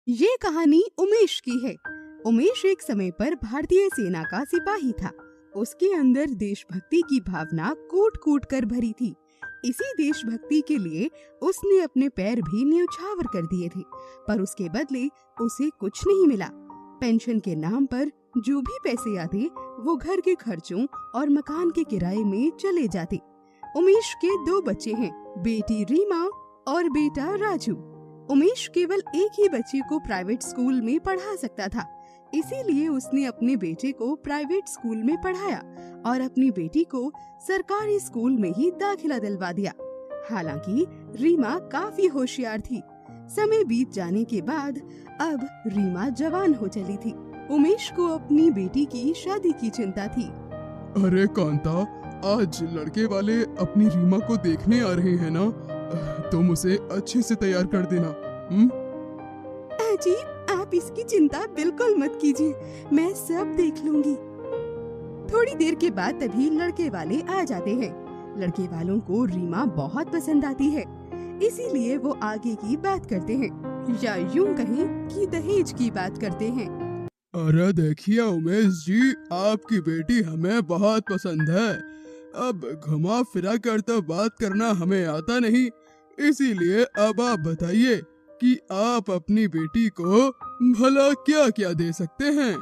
ये कहानी उमेश की है। उमेश एक समय पर भारतीय सेना का सिपाही था। उसके अंदर देशभक्ति की भावना कूट कूट कर भरी थी। इसी देशभक्ति के लिए उसने अपने पैर भी न्यौछावर कर दिए थे, पर उसके बदले उसे कुछ नहीं मिला। पेंशन के नाम पर जो भी पैसे आते वो घर के खर्चों और मकान के किराए में चले जाते। उमेश के 2 बच्चे हैं, बेटी रीमा और बेटा राजू। उमेश केवल एक ही बच्चे को प्राइवेट स्कूल में पढ़ा सकता था, इसीलिए उसने अपने बेटे को प्राइवेट स्कूल में पढ़ाया और अपनी बेटी को सरकारी स्कूल में ही दाखिला दिलवा दिया। हालांकि रीमा काफी होशियार थी। समय बीत जाने के बाद अब रीमा जवान हो चली थी। उमेश को अपनी बेटी की शादी की चिंता थी। अरे कांता, आज लड़के वाले अपनी रीमा को देखने आ रहे हैं ना, तुम उसे अच्छे से तैयार कर देना। जी, आप इसकी चिंता बिल्कुल मत कीजिए, मैं सब देख लूंगी। थोड़ी देर के बाद तभी लड़के वाले आ जाते हैं। लड़के वालों को रीमा बहुत पसंद आती है, इसीलिए वो आगे की बात करते हैं, या यूं कहें कि दहेज की बात करते हैं। अरे देखिए उमेश जी, आपकी बेटी हमें बहुत पसंद है। अब घुमा फिरा कर तो बात करना हमें आता नहीं, इसीलिए अब आप बताइए कि आप अपनी बेटी को भला क्या क्या दे सकते हैं।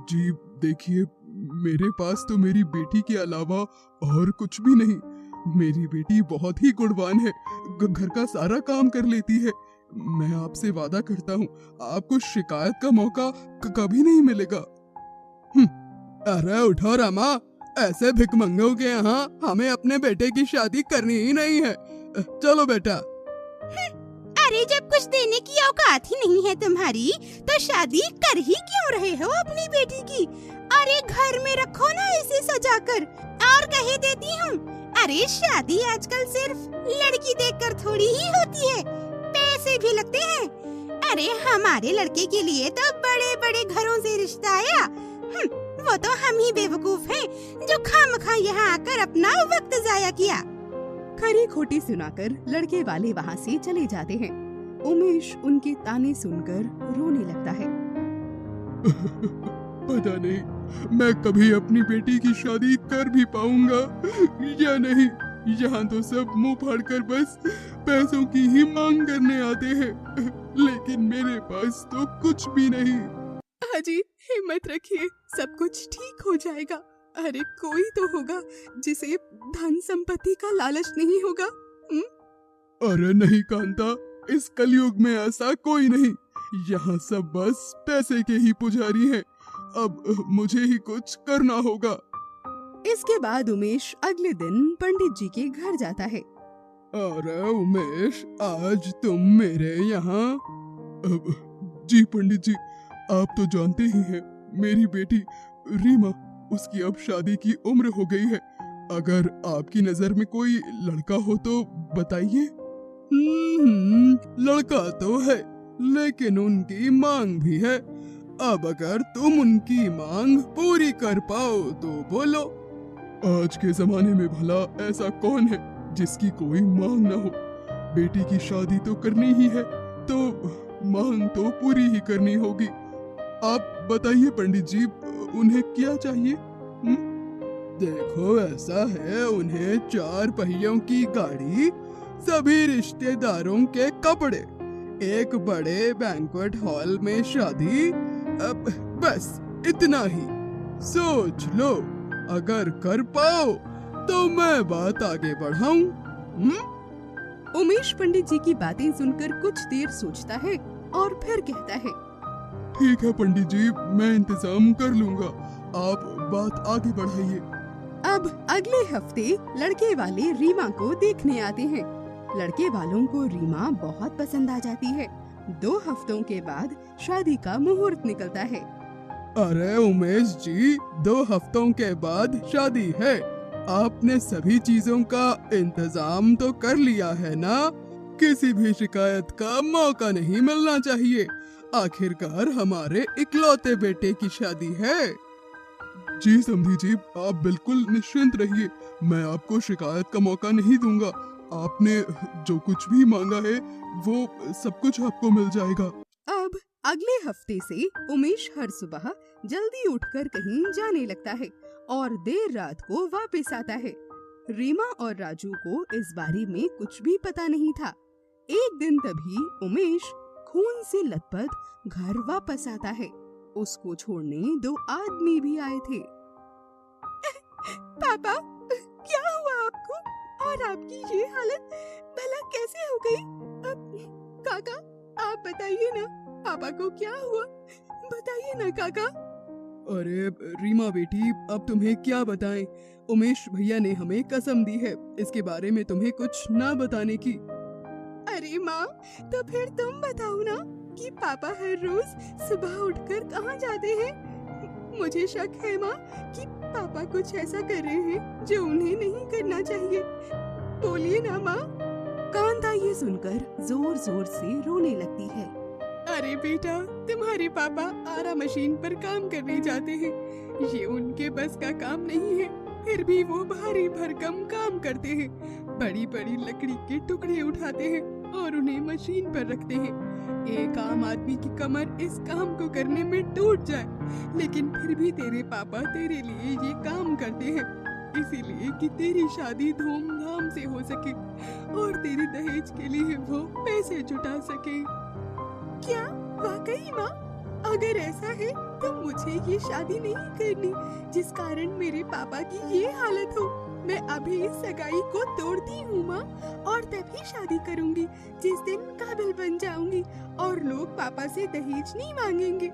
जी देखिए, मेरे पास तो मेरी बेटी के अलावा और कुछ भी नहीं। मेरी बेटी बहुत ही गुणवान है, घर का सारा काम कर लेती है। मैं आपसे वादा करता हूँ, आपको शिकायत का मौका कभी नहीं मिलेगा। अरे उठो रमा, ऐसे भिखमंगों के यहाँ हमें अपने बेटे की शादी करनी ही नहीं है। चलो बेटा। अरे जब कुछ देने की औकात ही नहीं है तुम्हारी, तो शादी कर ही क्यों रहे हो अपनी बेटी की? अरे घर में रखो ना इसे सजाकर। और कहे देती हूँ, अरे शादी आजकल सिर्फ लड़की देखकर थोड़ी ही होती है, पैसे भी लगते हैं। अरे हमारे लड़के के लिए तो बड़े बड़े घरों से रिश्ता आया। वो तो हम ही बेवकूफ हैं जो खामखा यहाँ आकर अपना वक्त जाया किया। खरी खोटी सुनाकर लड़के वाले वहाँ से चले जाते हैं। उमेश उनके ताने सुनकर रोने लगता है। पता नहीं मैं कभी अपनी बेटी की शादी कर भी पाऊंगा या नहीं। यहाँ तो सब मुंह फाड़कर बस पैसों की ही मांग करने आते हैं, लेकिन मेरे पास तो कुछ भी नहीं। हाजी, हिम्मत रखिए, सब कुछ ठीक हो जाएगा। अरे कोई तो होगा जिसे धन संपत्ति का लालच नहीं होगा। अरे नहीं कांता, इस कलयुग में ऐसा कोई नहीं। यहाँ सब बस पैसे के ही पुजारी हैं। अब मुझे ही कुछ करना होगा। इसके बाद उमेश अगले दिन पंडित जी के घर जाता है। अरे उमेश, आज तुम मेरे यहाँ। जी पंडित जी, आप तो जानते ही हैं, मेरी बेटी रीमा, उसकी अब शादी की उम्र हो गई है। अगर आपकी नजर में कोई लड़का हो तो बताइए। लड़का तो है, लेकिन उनकी मांग भी है। अब अगर तुम उनकी मांग पूरी कर पाओ तो बोलो। आज के जमाने में भला ऐसा कौन है जिसकी कोई मांग ना हो? बेटी की शादी तो करनी ही है, तो मांग तो पूरी ही करनी होगी। आप बताइए पंडित जी, उन्हें क्या चाहिए? देखो ऐसा है, उन्हें 4 पहियों की गाड़ी, सभी रिश्तेदारों के कपड़े, एक बड़े बैंक्वेट हॉल में शादी, बस इतना ही। सोच लो, अगर कर पाओ तो मैं बात आगे बढ़ाऊं। उमेश पंडित जी की बातें सुनकर कुछ देर सोचता है और फिर कहता है, ठीक है पंडित जी, मैं इंतजाम कर लूंगा, आप बात आगे बढ़ाइए। अब अगले हफ्ते लड़के वाले रीमा को देखने आते हैं। लड़के वालों को रीमा बहुत पसंद आ जाती है। 2 हफ्तों के बाद शादी का मुहूर्त निकलता है। अरे उमेश जी, 2 हफ्तों के बाद शादी है। आपने सभी चीजों का इंतजाम तो कर लिया है ना? किसी भी शिकायत का मौका नहीं मिलना चाहिए। आखिरकार हमारे इकलौते बेटे की शादी है। जी समधी जी, आप बिल्कुल निश्चिंत रहिए, मैं आपको शिकायत का मौका नहीं दूंगा। आपने जो कुछ भी मांगा है वो सब कुछ आपको मिल जाएगा। अब अगले हफ्ते से उमेश हर सुबह जल्दी उठकर कहीं जाने लगता है और देर रात को वापस आता है। रीमा और राजू को इस बारे में कुछ भी पता नहीं था। एक दिन तभी उमेश खून से लथपथ घर वापस आता है। उसको छोड़ने 2 आदमी भी आए थे। पापा, क्या हुआ आपको और आपकी ये हालत भला कैसे हो गई? काका, आप बताइए ना, पापा को क्या हुआ? बताइए ना काका। अरे रीमा बेटी, अब तुम्हें क्या बताएं? उमेश भैया ने हमें कसम दी है इसके बारे में तुम्हें कुछ ना बताने की। अरे माँ, तो फिर तुम बताओ ना कि पापा हर रोज सुबह उठकर कहाँ जाते हैं? मुझे शक है माँ कि पापा कुछ ऐसा कर रहे हैं जो उन्हें नहीं करना चाहिए। बोलिए ना माँ। कांता ये सुनकर जोर जोर से रोने लगती है। अरे बेटा, तुम्हारे पापा आरा मशीन पर काम करने जाते हैं। ये उनके बस का काम नहीं है, फिर भी वो भारी भरकम काम करते हैं। बड़ी बड़ी लकड़ी के टुकड़े उठाते हैं और उन्हें मशीन पर रखते हैं। एक आम आदमी की कमर इस काम को करने में टूट जाए, लेकिन फिर भी तेरे पापा तेरे लिए ये काम करते हैं, इसीलिए कि तेरी शादी धूमधाम से हो सके और तेरे दहेज के लिए वो पैसे जुटा सके। क्या वाकई माँ? अगर ऐसा है तो मुझे ये शादी नहीं करनी जिस कारण मेरे पापा की ये हालत हो। मैं अभी इस सगाई को तोड़ती हूँ माँ, और तभी शादी करूँगी जिस दिन काबिल बन जाऊंगी और लोग पापा से दहेज नहीं मांगेंगे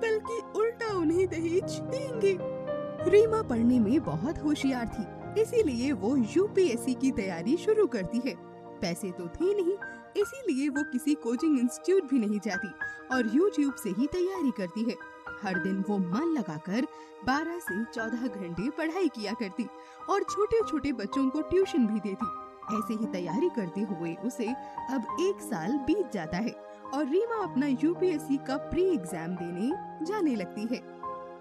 बल्कि उल्टा उन्हें दहेज देंगे। रीमा पढ़ने में बहुत होशियार थी, इसीलिए वो यूपीएससी की तैयारी शुरू करती है। पैसे तो थे नहीं, इसीलिए वो किसी कोचिंग इंस्टीट्यूट भी नहीं जाती और यूट्यूब से ही तैयारी करती है। हर दिन वो मन लगाकर 12 से 14 घंटे पढ़ाई किया करती और छोटे छोटे बच्चों को ट्यूशन भी देती। ऐसे ही तैयारी करते हुए उसे अब 1 साल बीत जाता है और रीमा अपना यूपीएससी का प्री एग्जाम देने जाने लगती है।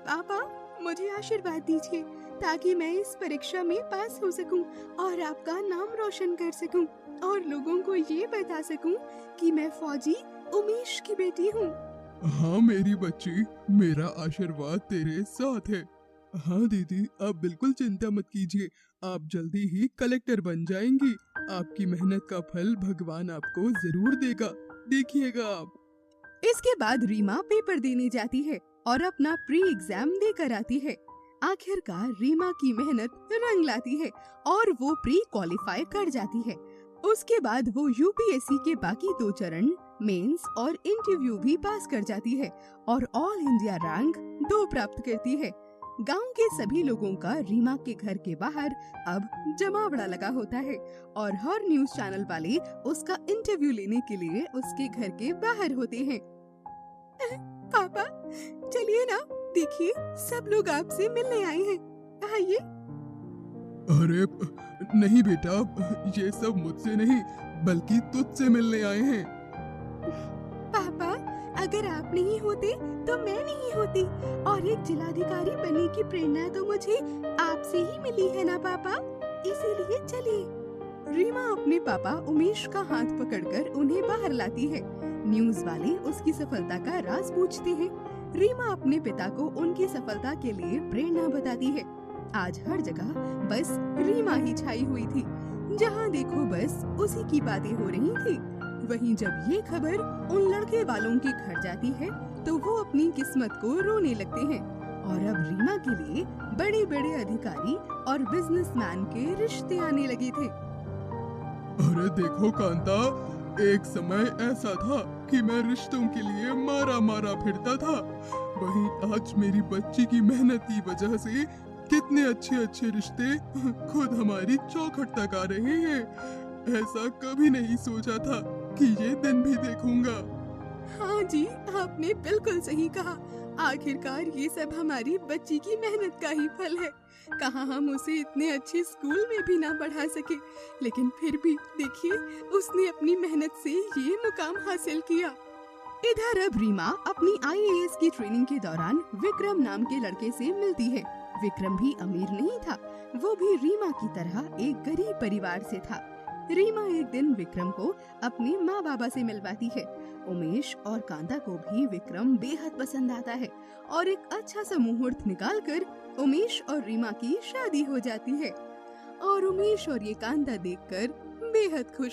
पापा, मुझे आशीर्वाद दीजिए ताकि मैं इस परीक्षा में पास हो सकूं और आपका नाम रोशन कर सकूं और लोगों को ये बता सकूं कि मैं फौजी उमेश की बेटी हूँ। हाँ मेरी बच्ची, मेरा आशीर्वाद तेरे साथ है। हाँ दीदी, आप बिल्कुल चिंता मत कीजिए, आप जल्दी ही कलेक्टर बन जाएंगी। आपकी मेहनत का फल भगवान आपको जरूर देगा, देखिएगा आप। इसके बाद रीमा पेपर देने जाती है और अपना प्री एग्जाम देकर आती है। आखिरकार रीमा की मेहनत रंग लाती है और वो प्री क्वालिफाई कर जाती है। उसके बाद वो यूपीएससी के बाकी 2 चरण मेंस और इंटरव्यू भी पास कर जाती है और ऑल इंडिया रैंक 2 प्राप्त करती है। गांव के सभी लोगों का रीमा के घर के बाहर अब जमावड़ा लगा होता है और हर न्यूज चैनल वाले उसका इंटरव्यू लेने के लिए उसके घर के बाहर होते हैं। पापा, चलिए ना, देखिए सब लोग आपसे मिलने आए हैं, आइए। अरे नहीं बेटा, ये सब मुझसे नहीं बल्कि तुझसे मिलने आए हैं। पापा, अगर आप नहीं होते तो मैं नहीं होती और एक जिलाधिकारी बनने की प्रेरणा तो मुझे आपसे ही मिली है ना पापा, इसीलिए चलिए। रीमा अपने पापा उमेश का हाथ पकड़कर उन्हें बाहर लाती है। न्यूज वाले उसकी सफलता का राज पूछते हैं। रीमा अपने पिता को उनकी सफलता के लिए प्रेरणा बताती है। आज हर जगह बस रीमा ही छाई हुई थी, जहाँ देखो बस उसी की बातें हो रही थी। वहीं जब ये खबर उन लड़के वालों के घर जाती है तो वो अपनी किस्मत को रोने लगते हैं और अब रीमा के लिए बड़े बड़े अधिकारी और बिजनेसमैन के रिश्ते आने लगे थे। अरे देखो कांता, एक समय ऐसा था कि मैं रिश्तों के लिए मारा मारा फिरता था, वहीं आज मेरी बच्ची की मेहनत की वजह से कितने अच्छे अच्छे रिश्ते खुद हमारी चौखट तक आ रहे हैं। ऐसा कभी नहीं सोचा था कि ये दिन भी देखूंगा। हाँ जी, आपने बिल्कुल सही कहा। आखिरकार ये सब हमारी बच्ची की मेहनत का ही फल है। कहाँ हम उसे इतने अच्छे स्कूल में भी ना पढ़ा सके, लेकिन फिर भी देखिए उसने अपनी मेहनत से ये मुकाम हासिल किया। इधर अब रीमा अपनी आईएएस की ट्रेनिंग के दौरान विक्रम नाम के लड़के से मिलती है। विक्रम भी अमीर नहीं था, वो भी रीमा की तरह एक गरीब परिवार से था। रीमा एक दिन विक्रम को अपने माँ बाबा से मिलवाती है। उमेश और कांता को भी विक्रम बेहद पसंद आता है और एक अच्छा सा मुहूर्त निकालकर उमेश और रीमा की शादी हो जाती है। और उमेश और ये कांता देखकर बेहद खुश